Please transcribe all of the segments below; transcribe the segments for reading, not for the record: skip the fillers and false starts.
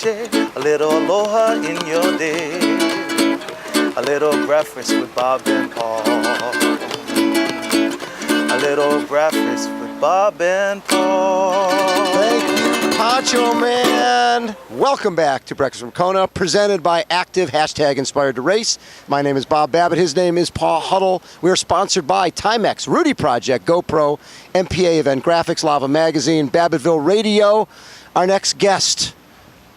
noche, a little aloha in your day, a little breakfast with Bob and Paul, a little breakfast with Bob and Paul. Thank you, Poncho Man. Welcome back to Breakfast from Kona, presented by Active, #Inspired to Race. My name is Bob Babbitt. His name is Paul Huddle. We are sponsored by Timex, Rudy Project, GoPro, MPA Event Graphics, Lava Magazine, Babbittville Radio. Our next guest,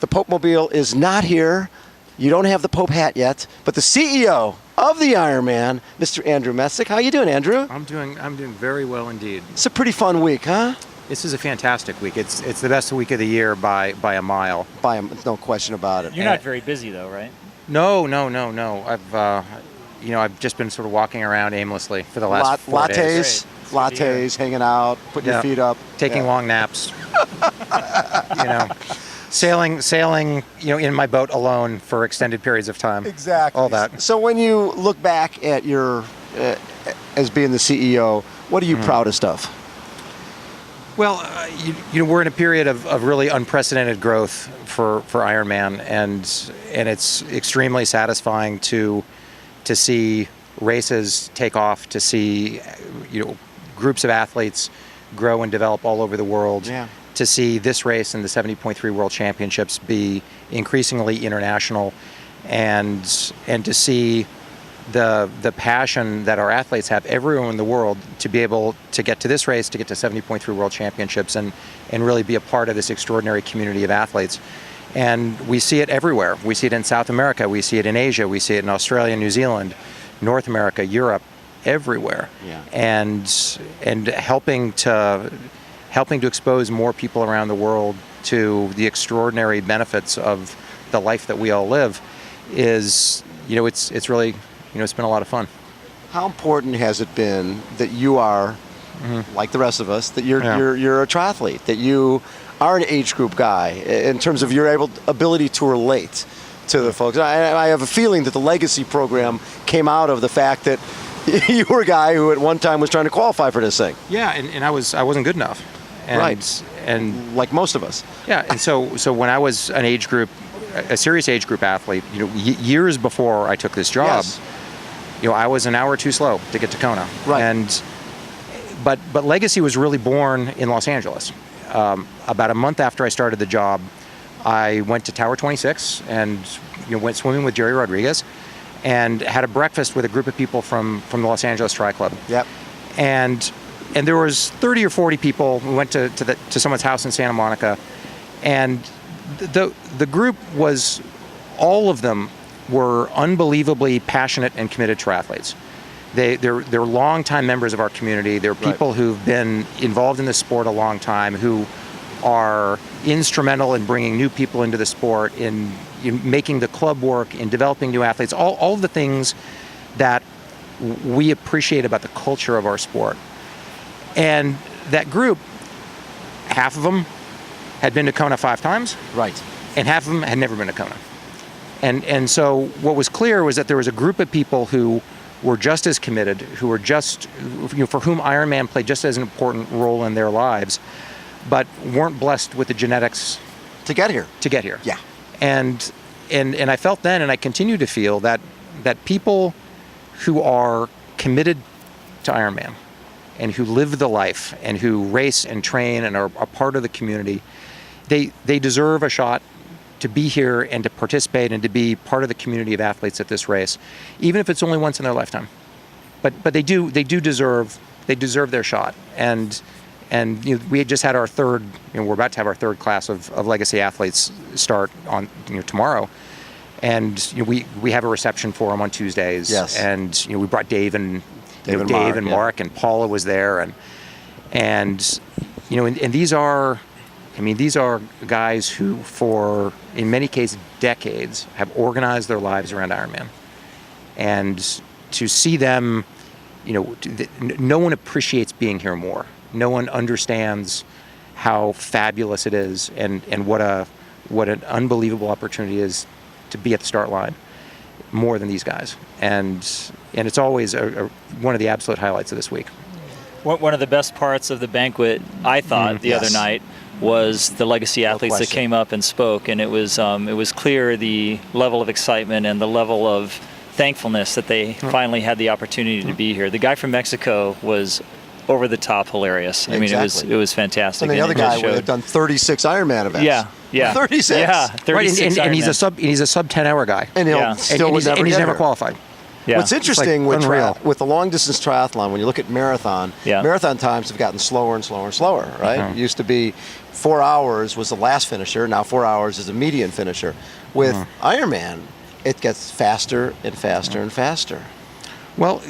the Pope Mobile, is not here. You don't have the Pope hat yet, but the CEO of the Ironman, Mr. Andrew Messick. How you doing, Andrew? I'm doing very well indeed. It's a pretty fun week, huh? This is a fantastic week. It's the best week of the year by a mile. No question about it. You're not very busy though, right? No. I've just been sort of walking around aimlessly for the last 4 days. Lattes, hanging out, putting your feet up, taking long naps. Sailing, in my boat alone for extended periods of time. Exactly. All that. So when you look back at your, as being the CEO, what are you proudest of? Well, we're in a period of really unprecedented growth for Ironman, and it's extremely satisfying to see races take off, to see groups of athletes grow and develop all over the world. Yeah. To see this race and the 70.3 World Championships be increasingly international, and to see the passion that our athletes have everywhere in the world to be able to get to this race, to get to 70.3 World Championships, and really be a part of this extraordinary community of athletes. And we see it everywhere. We see it in South America, we see it in Asia, we see it in Australia, New Zealand, North America, Europe, everywhere. Yeah. And helping to expose more people around the world to the extraordinary benefits of the life that we all live is, it's really, it's been a lot of fun. How important has it been that you are, like the rest of us, that you're a triathlete, that you are an age group guy in terms of your ability to relate to the folks? I have a feeling that the Legacy program came out of the fact that you were a guy who at one time was trying to qualify for this thing. Yeah, and I wasn't good enough. Right. And like most of us. Yeah, and so when I was a serious age group athlete, years before I took this job, yes. I was an hour too slow to get to Kona. Right. But Legacy was really born in Los Angeles. About a month after I started the job, I went to Tower 26 and went swimming with Jerry Rodriguez, and had a breakfast with a group of people from the Los Angeles Tri Club. Yep. And there was 30 or 40 people. We went to someone's house in Santa Monica, and the group was, all of them were unbelievably passionate and committed triathletes. They're longtime members of our community. They're people who've been involved in the sport a long time, who are instrumental in bringing new people into the sport, in making the club work, in developing new athletes, all the things that we appreciate about the culture of our sport. And that group, half of them had been to Kona 5 times. Right. And half of them had never been to Kona. And so what was clear was that there was a group of people who were just as committed, who were just, for whom Ironman played just as an important role in their lives, but weren't blessed with the genetics to get here. Yeah. And I felt then, and I continue to feel, that people who are committed to Ironman and who live the life and who race and train and are a part of the community, they deserve a shot to be here and to participate and to be part of the community of athletes at this race, even if it's only once in their lifetime. But they deserve their shot. And we had just had our third, we're about to have our third class of legacy athletes start on tomorrow. And we have a reception for them on Tuesdays. Yes. And we brought Dave and Mark, and Paula was there, and these are guys who, for in many cases decades, have organized their lives around Ironman. And to see them, no one appreciates being here more. No one understands how fabulous it is, and what an unbelievable opportunity it is to be at the start line, more than these guys. And it's always one of the absolute highlights of this week. One of the best parts of the banquet, I thought, the other night, was the legacy athletes that question. came up and spoke, and it was clear the level of excitement and the level of thankfulness that they finally had the opportunity to be here. The guy from Mexico was over the top hilarious. I mean, Exactly. it was fantastic. And the other it guy just would have showed- done 36 Ironman events. Yeah. 36. Yeah, Right, 36 and he's Ironman. he's a sub 10 hour guy. And he'll Yeah. still and would never he's get never here. qualified. Yeah. What's interesting like with unreal. with the long distance triathlon, when you look at marathon, Yeah. marathon times have gotten slower and slower and slower, right? It used to be 4 hours was the last finisher, now 4 hours is a median finisher. With Ironman, it gets faster and faster and faster. Well,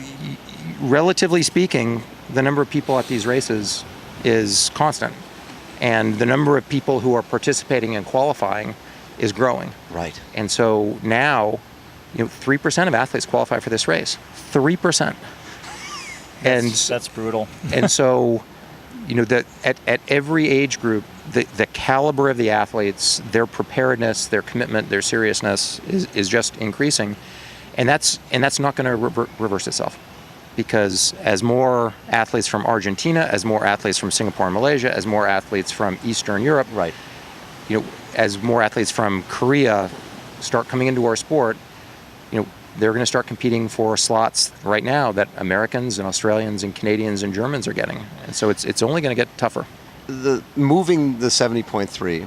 relatively speaking, the number of people at these races is constant, and the number of people who are participating and qualifying is growing. Right. And so now, 3% of athletes qualify for this race. 3%. And That's brutal. and so, at every age group, the caliber of the athletes, their preparedness, their commitment, their seriousness is just increasing, and that's not going to reverse itself, because as more athletes from Argentina, as more athletes from Singapore and Malaysia, as more athletes from Eastern Europe, Right. as more athletes from Korea start coming into our sport, they're going to start competing for slots right now that Americans and Australians and Canadians and Germans are getting. And so it's only going to get tougher. Moving the 70.3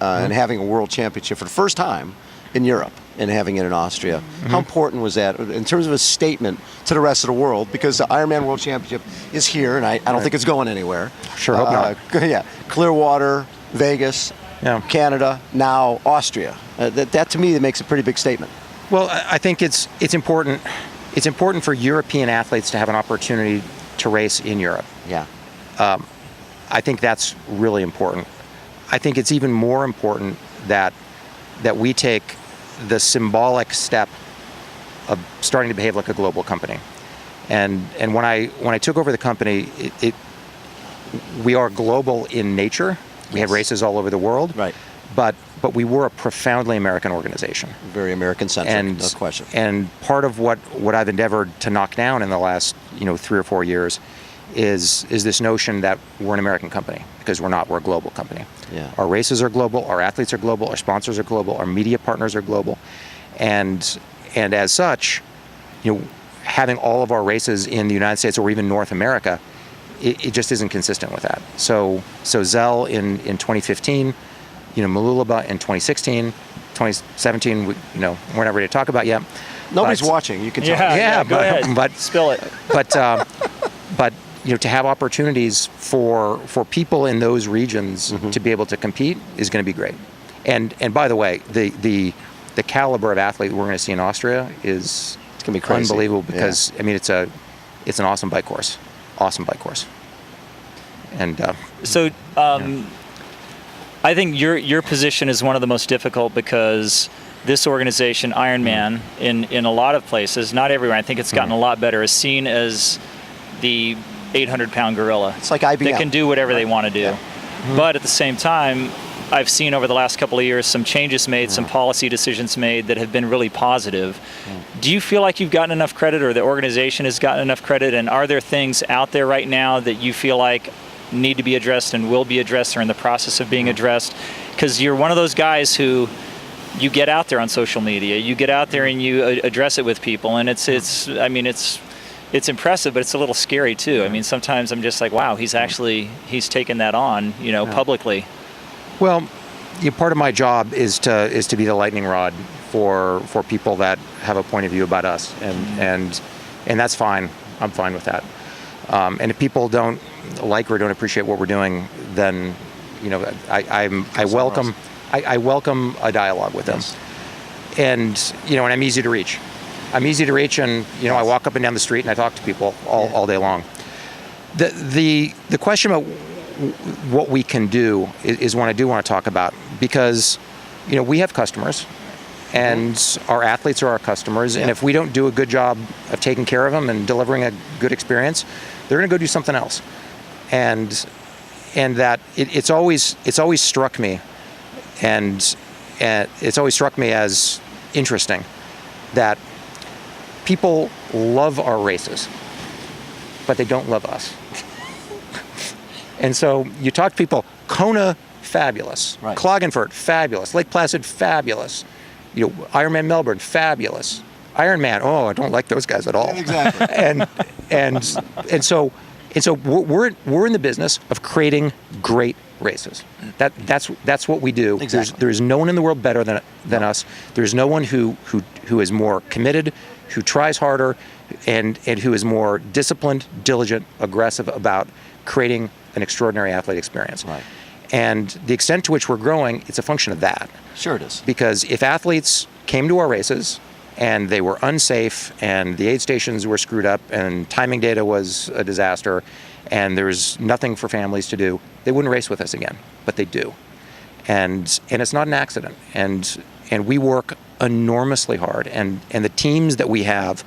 and having a world championship for the first time in Europe and having it in Austria, how important was that in terms of a statement to the rest of the world? Because the Ironman World Championship is here, and I don't think it's going anywhere. Sure, hope not. Yeah, Clearwater, Vegas, Yeah. Canada, now Austria. That to me, that makes a pretty big statement. Well, I think it's important. It's important for European athletes to have an opportunity to race in Europe. Yeah. I think that's really important. I think it's even more important that we take the symbolic step of starting to behave like a global company. And when I took over the company, we are global in nature. We have Yes. races all over the world. Right. But we were a profoundly American organization. Very American-centric, no question. And part of what I've endeavored to knock down in the last 3 or 4 years is this notion that we're an American company, because we're not. We're a global company. Yeah. Our races are global. Our athletes are global. Our sponsors are global. Our media partners are global, and as such, having all of our races in the United States or even North America, it just isn't consistent with that. So Zell in 2015. Mooloolaba in 2016, 2017, we're not ready to talk about yet. Nobody's But- watching. You can tell. Yeah, go ahead. But Spill it. but to have opportunities for people in those regions to be able to compete is going to be great. And by the way, the caliber of athlete we're going to see in Austria is It's gonna be crazy. unbelievable, because it's an awesome bike course, and So I think your position is one of the most difficult, because this organization, Ironman, in a lot of places, not everywhere, I think it's gotten a lot better, is seen as the 800-pound gorilla. It's like IBM. They can do whatever they want to do. Yeah. But at the same time, I've seen over the last couple of years some changes made, some policy decisions made that have been really positive. Do you feel like you've gotten enough credit, or the organization has gotten enough credit? And are there things out there right now that you feel like need to be addressed and will be addressed, or in the process of being addressed? Because you're one of those guys who, you get out there on social media, you get out there and you address it with people, and it's impressive, but it's a little scary too. I mean, sometimes I'm just like, wow, he's taken that on, publicly. well, part of my job is to be the lightning rod for people that have a point of view about us, and that's fine. I'm fine with that. And if people don't like or don't appreciate what we're doing, then I welcome a dialogue with them. And and I'm easy to reach. And I walk up and down the street and I talk to people all day long. The question about what we can do is one I do want to talk about, because we have customers, and our athletes are our customers, and if we don't do a good job of taking care of them and delivering a good experience, they're going to go do something else. And that it's always struck me, and it's always struck me as interesting that people love our races, but they don't love us. And so you talk to people, Kona fabulous. Right. Klagenfurt, fabulous. Lake Placid, fabulous. Ironman Melbourne, fabulous. Ironman, oh, I don't like those guys at all. Exactly. and so we're in the business of creating great races. That's what we do. Exactly. There's no one in the world better than us. There's no one who is more committed, who tries harder, and who is more disciplined, diligent, aggressive about creating an extraordinary athlete experience. Right. And the extent to which we're growing, it's a function of that. Sure it is. Because if athletes came to our races and they were unsafe and the aid stations were screwed up and timing data was a disaster and there's nothing for families to do, they wouldn't race with us again, but they do. And it's not an accident. And we work enormously hard. And the teams that we have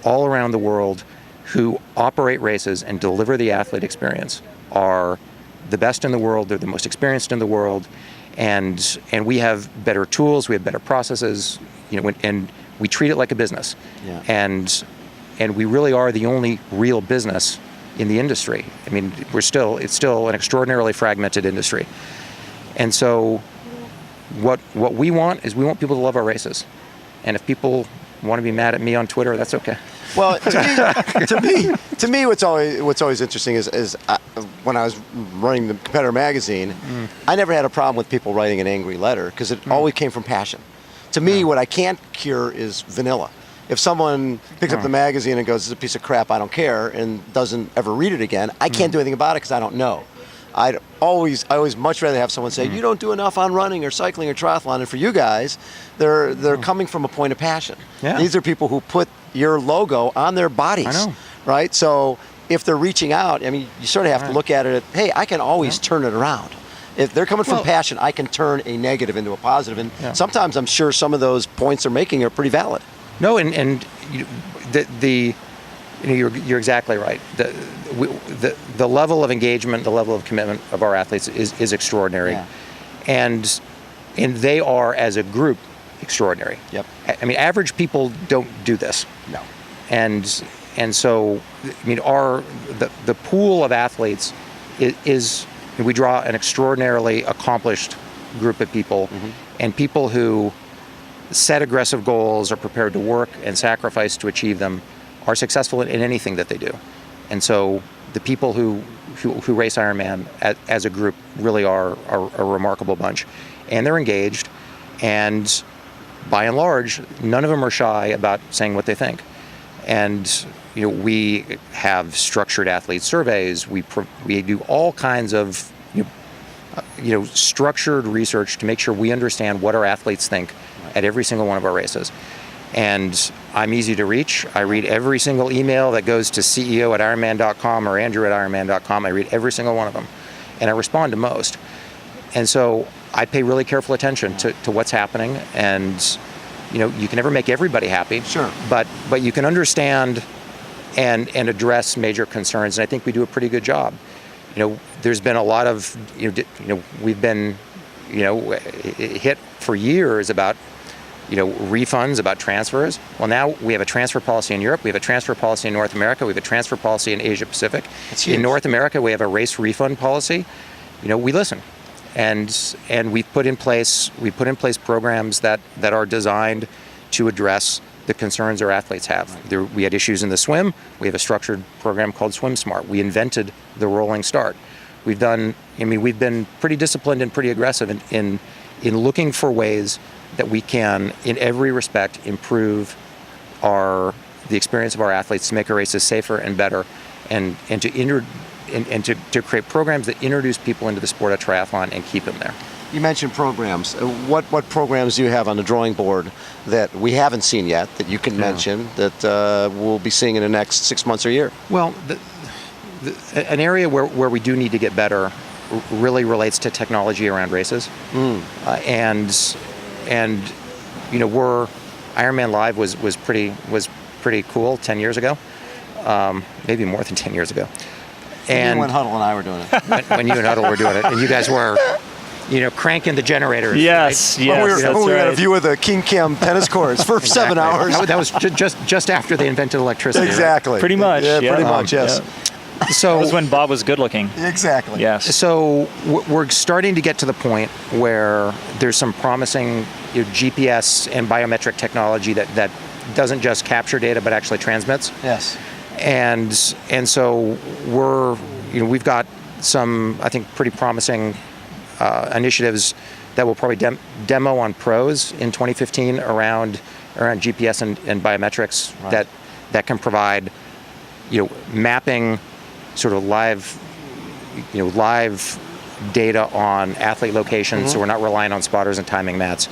all around the world who operate races and deliver the athlete experience are the best in the world. They're the most experienced in the world. And we have better tools, we have better processes, and we treat it like a business. Yeah. And we really are the only real business in the industry. I mean, it's still an extraordinarily fragmented industry. And so what we want is we want people to love our races. And if people want to be mad at me on Twitter, that's okay. Well, to me, what's always interesting is when I was running the competitor magazine, I never had a problem with people writing an angry letter because it always came from passion. To me, what I can't cure is vanilla. If someone picks up the magazine and goes, "This is a piece of crap, I don't care," and doesn't ever read it again, I can't do anything about it because I don't know. I always much rather have someone say, "You don't do enough on running or cycling or triathlon." And for you guys, they're coming from a point of passion. Yeah. These are people who put your logo on their bodies. I know. Right? So if they're reaching out, I mean, you sort of have to look at it, hey, I can always turn it around. If they're coming from passion, I can turn a negative into a positive. And sometimes I'm sure some of those points they're making are pretty valid. No, and you're exactly right. The level of engagement, the level of commitment of our athletes is extraordinary. Yeah. And they are, as a group, extraordinary. Yep. I mean, average people don't do this. No. And so, I mean, the pool of athletes is we draw an extraordinarily accomplished group of people, and people who set aggressive goals, are prepared to work and sacrifice to achieve them, are successful in anything that they do. And so the people who race Ironman as a group really are a remarkable bunch. And they're engaged, and by and large, none of them are shy about saying what they think. And we have structured athlete surveys. We do all kinds of structured research to make sure we understand what our athletes think at every single one of our races. And I'm easy to reach. I read every single email that goes to CEO@Ironman.com or Andrew@Ironman.com. I read every single one of them, and I respond to most. And so I pay really careful attention to what's happening. And you can never make everybody happy. Sure. But you can understand and address major concerns, and I think we do a pretty good job. There's been a lot of we've been hit for years about refunds, about transfers. Well, now we have a transfer policy in Europe. We have a transfer policy in North America. We have a transfer policy in Asia Pacific. In North America, we have a race refund policy. We listen, and we've put in place programs that are designed to address the concerns our athletes have. We had issues in the swim. We have a structured program called Swim Smart. We invented the rolling start. We've been pretty disciplined and pretty aggressive in looking for ways that we can, in every respect, improve the experience of our athletes, to make our races safer and better, and to create programs that introduce people into the sport of triathlon and keep them there. You mentioned programs. What programs do you have on the drawing board that we haven't seen yet that you can mention that we'll be seeing in the next 6 months or year? Well, an area where we do need to get better really relates to technology around races. And Ironman Live was pretty cool 10 years ago, maybe more than 10 years ago. And when Huddle and I were doing it. when you and Huddle were doing it, and you guys were cranking the generators. Yes, right? yes, When we right. had a view of the King Cam tennis courts for 7 hours. That was just after they invented electricity. Exactly. Right? Pretty much. Yeah, yeah. pretty much, yes. So That was when Bob was good looking. Exactly. Yes. So we're starting to get to the point where there's some promising GPS and biometric technology that doesn't just capture data but actually transmits. Yes. And so we've got some, I think, pretty promising initiatives that will probably demo on pros in 2015 around GPS and biometrics that can provide mapping, sort of live data on athlete locations, so we're not relying on spotters and timing mats,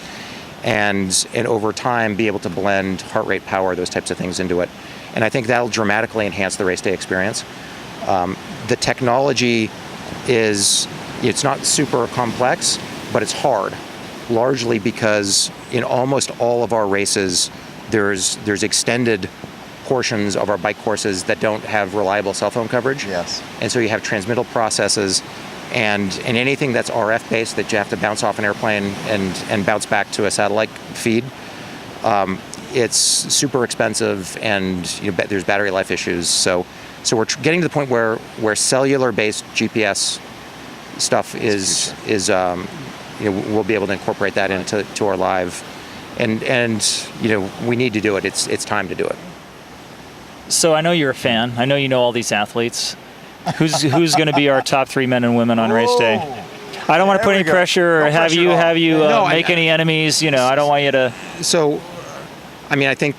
and over time be able to blend heart rate, power, those types of things into it. And I think that'll dramatically enhance the race day experience. The technology it's not super complex, but it's hard, largely because in almost all of our races, there's extended portions of our bike courses that don't have reliable cell phone coverage. Yes. And so you have transmittal processes and anything that's RF based that you have to bounce off an airplane and bounce back to a satellite feed. It's super expensive, and there's battery life issues. So we're getting to the point where cellular based GPS stuff is we'll be able to incorporate that into our live, and we need to do it. It's time to do it. So I know you're a fan. I know you know all these athletes. Who's going to be our top 3 men and women on race day? I don't want to put any pressure or have you make any enemies. I don't want you to. So, I mean, I think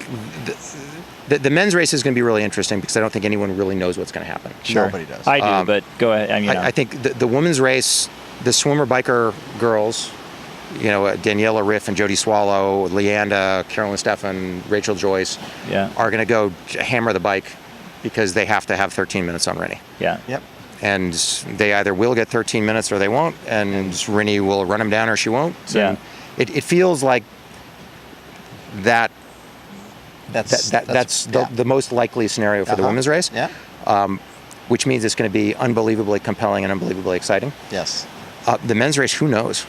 the men's race is going to be really interesting because I don't think anyone really knows what's going to happen. Sure. Nobody does. I do, but go ahead. I think the women's race, the swimmer biker girls, Daniela Riff and Jody Swallow, Leanda, Carolyn Steffen, Rachel Joyce, are going to go hammer the bike because they have to have 13 minutes on Rennie. Yeah. Yep. And they either will get 13 minutes or they won't, and Rennie will run them down or she won't. So it feels like that's the most likely scenario for the women's race. Yeah. Which means it's going to be unbelievably compelling and unbelievably exciting. Yes. The men's race, who knows?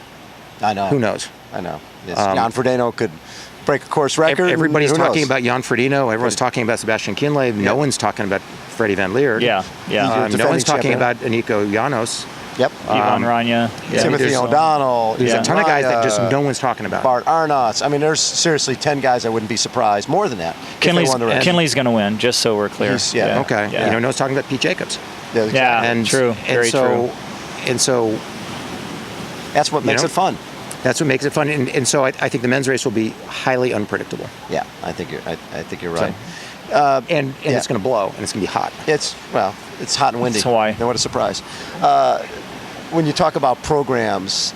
I know. Who knows? I know. Jan Frodeno could break a course record. Everybody's talking about Jan Frodeno. Everyone's talking about Sebastian Kienle. No one's talking about Freddie Van Leer. Yeah. No one's talking about Eniko Llanos. Yep. Ivan Rania. Timothy O'Donnell. There's a ton of guys that just no one's talking about. Bart Arnotts. I mean, there's seriously 10 guys I wouldn't be surprised. More than that. Kinley's going to win, just so we're clear. Okay. Yeah. No one's talking about Pete Jacobs. Yeah, true. Very true. And so that's what makes it fun. That's what makes it fun. And so I think the men's race will be highly unpredictable. Yeah, I think you're right. And it's going to blow, and it's going to be hot. It's hot and windy. It's Hawaii. What a surprise. When you talk about programs,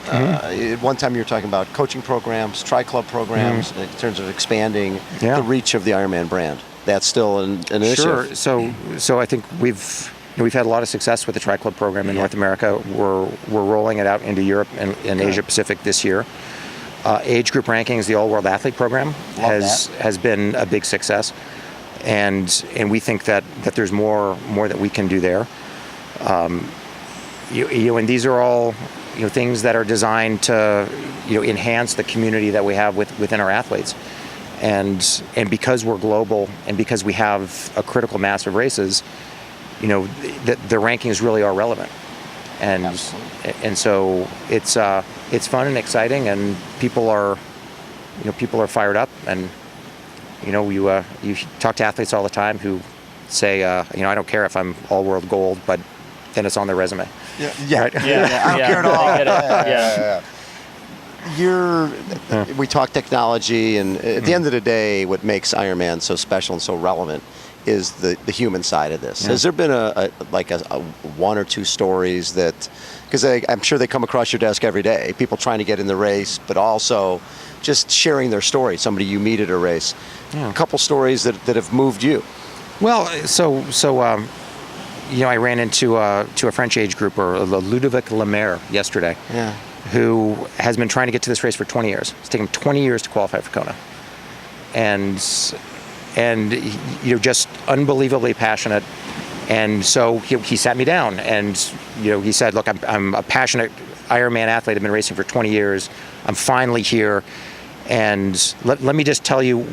one time you were talking about coaching programs, tri-club programs, in terms of expanding the reach of the Ironman brand. That's still an issue. Sure. So I think we've had a lot of success with the tri-club program in North America. We're rolling it out into Europe and Asia Pacific this year. Age group rankings, the All World Athlete Program has been a big success, and we think that there's more that we can do there. And these are all things that are designed to enhance the community that we have within our athletes, and because we're global and because we have a critical mass of races, the rankings really are relevant, and so it's fun and exciting, and people are fired up, and you talk to athletes all the time who say I don't care if I'm all world gold, but then it's on their resume. Yeah. Right? I don't care at all. Yeah. We talk technology, and at the end of the day, what makes Ironman so special and so relevant is the human side of this. Has there been a one or two stories that, because I'm sure they come across your desk every day, people trying to get in the race, but also just sharing their story, somebody you meet at a race, a couple stories that have moved you? Well, I ran into a French age grouper, Ludovic Lemaire, yesterday, who has been trying to get to this race for 20 years. It's taken him 20 years to qualify for Kona. And just unbelievably passionate. And so he sat me down, and he said, look, I'm a passionate Ironman athlete. I've been racing for 20 years. I'm finally here. And let me just tell you,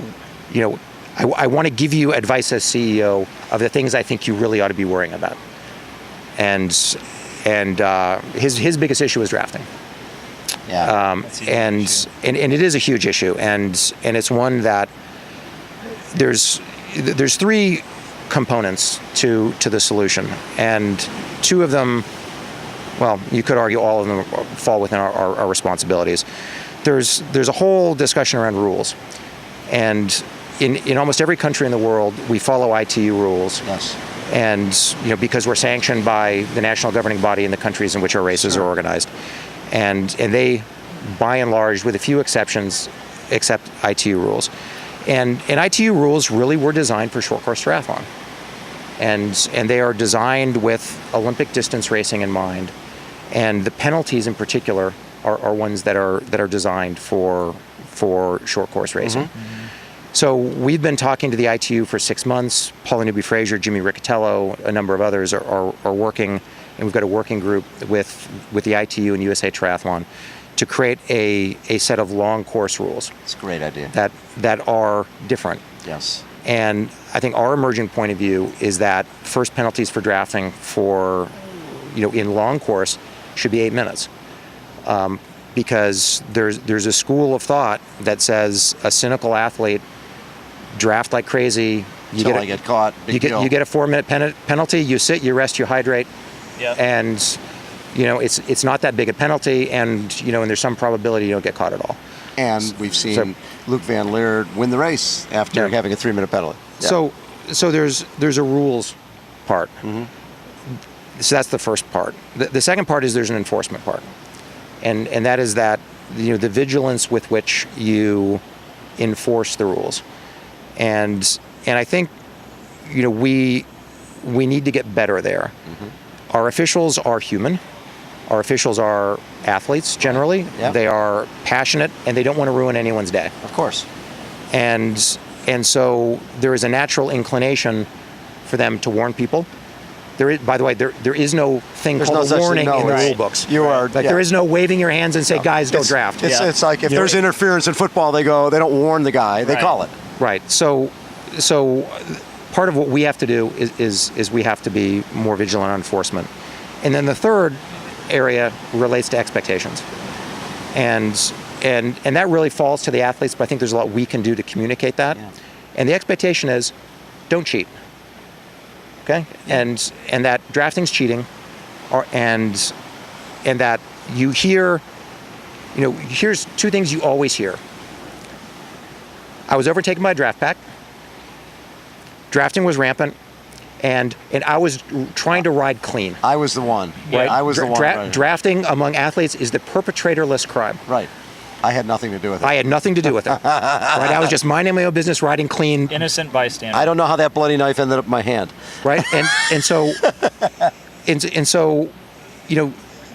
I want to give you advice as CEO of the things I think you really ought to be worrying about. and his biggest issue is drafting. Yeah. And it is a huge issue, and it's one that there's three components to the solution, and two of them, well, you could argue all of them fall within our responsibilities. There's a whole discussion around rules, and in almost every country in the world, we follow ITU rules. Yes. And because we're sanctioned by the national governing body in the countries in which our races are organized, and they, by and large, with a few exceptions, accept ITU rules. And ITU rules really were designed for short course triathlon, and they are designed with Olympic distance racing in mind. And the penalties in particular are ones that are designed for short course racing. Mm-hmm. So we've been talking to the ITU for 6 months. Paula Newby-Fraser, Jimmy Riccatello, a number of others are working, and we've got a working group with the ITU and USA Triathlon to create a set of long course rules. It's a great idea. That are different. Yes. And I think our emerging point of view is that first penalties for drafting for, in long course should be 8 minutes. Because there's a school of thought that says a cynical athlete draft like crazy. You get caught. You get a 4-minute penalty. You sit, you rest, you hydrate, and it's not that big a penalty, and there's some probability you don't get caught at all. And we've seen Luke Van Leer win the race after having a 3-minute penalty. Yeah. So there's a rules part. Mm-hmm. So that's the first part. The second part is there's an enforcement part, and that is that the vigilance with which you enforce the rules, and I think we need to get better there. Mm-hmm. Our officials are human. Our officials are athletes generally. Yep. They are passionate, and they don't want to ruin anyone's day. Of course. And so there is a natural inclination for them to warn people. By the way, there is no thing called a warning in the rule books. There is no waving your hands and say, guys, don't draft. It's like if there's interference in football, they don't warn the guy, they call it. Right. So part of what we have to do is we have to be more vigilant on enforcement. And then the third area relates to expectations. And that really falls to the athletes, but I think there's a lot we can do to communicate that. Yeah. And the expectation is, don't cheat. Okay? And that drafting's cheating, and that you hear, here's two things you always hear. I was overtaken by a draft pack. Drafting was rampant, and I was trying to ride clean. I was the one. Right? I was the one. Drafting among athletes is the perpetrator-less crime. Right. I had nothing to do with it. I had nothing to do with it. Right? I was just minding my own business, riding clean. Innocent bystander. I don't know how that bloody knife ended up in my hand. Right? And so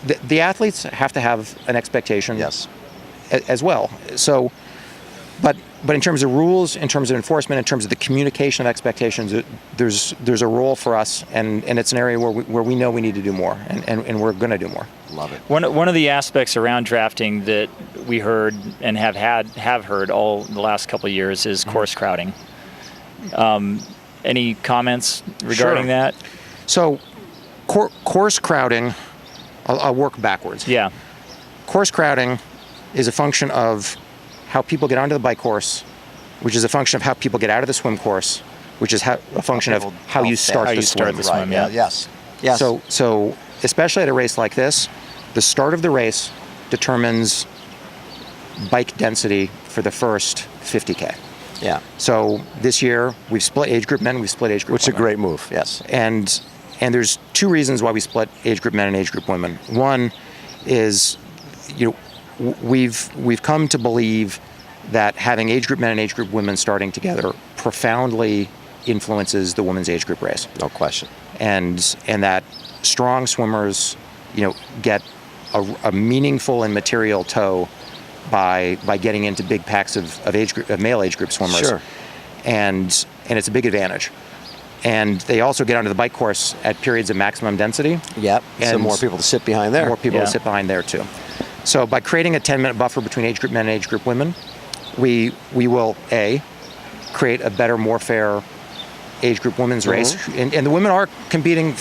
the athletes have to have an expectation. Yes. As well. So, but in terms of rules, in terms of enforcement, in terms of the communication of expectations, there's a role for us, and it's an area where we know we need to do more, and we're going to do more. Love it. One of the aspects around drafting that we heard and have heard all the last couple of years is course crowding. Any comments regarding that? So, course crowding, I'll work backwards. Yeah. Course crowding is a function of how people get onto the bike course, which is a function of how people get out of the swim course, which is a function of how you start the swim. Right. Yeah. Yes. So especially at a race like this, the start of the race determines bike density for the first 50K. Yeah. So this year we've split age group men, we've split age group women. Which is a great move. Yes. And there's two reasons why we split age group men and age group women. One is, we've come to believe that having age group men and age group women starting together profoundly influences the women's age group race. No question. And that strong swimmers, get a meaningful and material tow by getting into big packs of male age group swimmers. Sure. And it's a big advantage. And they also get onto the bike course at periods of maximum density. Yep. And so more people to sit behind there. More people to sit behind there too. So by creating a 10-minute buffer between age group men and age group women, we will, A, create a better, more fair age group women's race. And the women are competing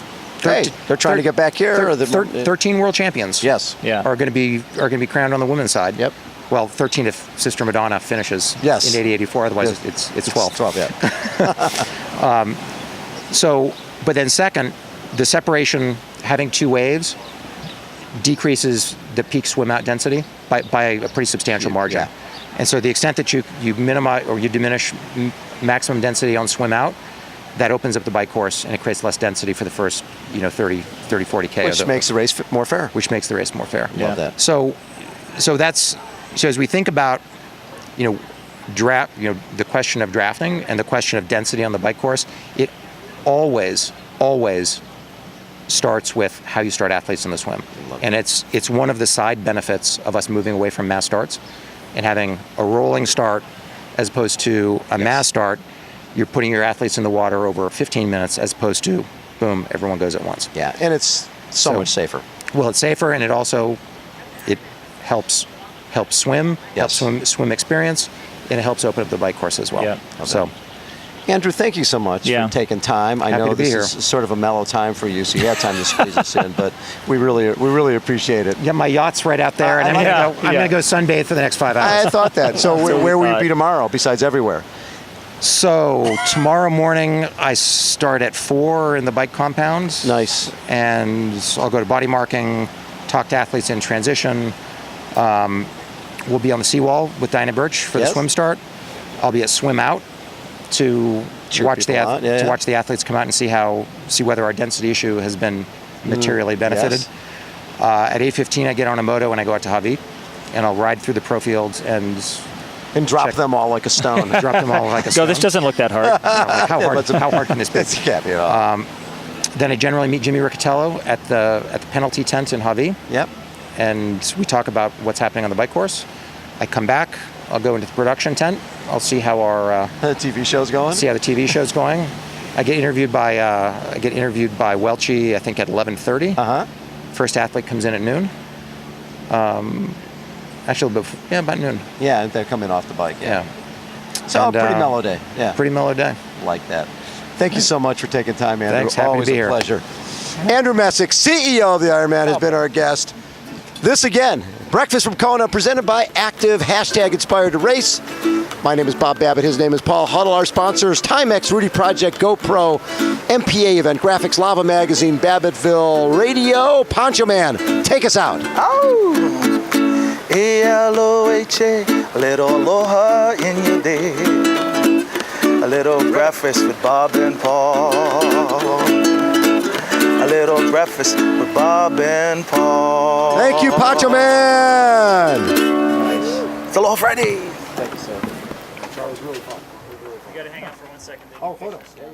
Hey, they're trying to get back here. Or 13 world champions. Yes. Yeah. Are going to be crowned on the women's side. Yep. Well, 13 if Sister Madonna finishes. Yes. In 80-84. Otherwise, Yes. it's 12. 12, yeah. So, but then second, the separation having two waves decreases the peak swim out density by a pretty substantial margin. Yeah. And so the extent that you minimize or you diminish maximum density on swim out, that opens up the bike course and it creates less density for the first 30, 40K. Which makes the race more fair. Which makes the race more fair. Love that. So as we think about, the question of drafting and the question of density on the bike course, it always starts with how you start athletes in the swim. And it's one of the side benefits of us moving away from mass starts and having a rolling start as opposed to a mass start. You're putting your athletes in the water over 15 minutes as opposed to, boom, everyone goes at once. Yeah, and it's so much safer. Well, it's safer, and it helps swim, Yes. helps swim experience, and it helps open up the bike course as well. Yeah. So, Andrew, thank you so much Yeah. for taking time. I Happy know to be this here. is sort of a mellow time for you, so you had time to squeeze us in, but we really appreciate it. yeah, my yacht's right out there, and I'm going to go sunbathe for the next 5 hours. I thought that. So where will you be tomorrow, besides everywhere? So tomorrow morning, I start at 4 in the bike compound. Nice. And I'll go to body marking, talk to athletes in transition. We'll be on the seawall with Dinah Birch for the swim start. I'll be at swim out to Cheer watch people on. Yeah, yeah. watch the athletes come out and see whether our density issue has been materially benefited. Yes. At 8:15, I get on a moto and I go out to Javi, and I'll ride through the pro fields and Drop them all like a stone. drop them all like a Go, stone. this doesn't look that hard. How hard can this be? It's yeah. Then I generally meet Jimmy Riccatello at the penalty tent in Javi, Yep. and we talk about what's happening on the bike course. I come back. I'll go into the production tent. I'll see how The TV show's going. the TV show's going. I get interviewed by Welchie, I think at 11:30. First athlete comes in at noon. Actually, about noon. Yeah, they're coming off the bike. Yeah. So And, pretty mellow day. Yeah. Pretty mellow day. Like that. Thank you so much for taking time, Andrew. Thanks. Happy to Always be a here. pleasure. Andrew Messick, CEO of the Ironman, has been our guest. This again, Breakfast from Kona, presented by Active, #Inspired to Race. My name is Bob Babbitt. His name is Paul Huddle. Our sponsors, Timex, Rudy Project, GoPro, MPA Event Graphics, Lava Magazine, Babbittville Radio. Poncho Man, take us out. A-L-O-H-A, a little aloha in your day. A little breakfast with Bob and Paul. A little breakfast with Bob and Paul. Thank you, Poncho Man. It's Aloha Friday. Thank you, sir. That was really fun. You got to hang out for 1 second. Oh, photos. Yeah.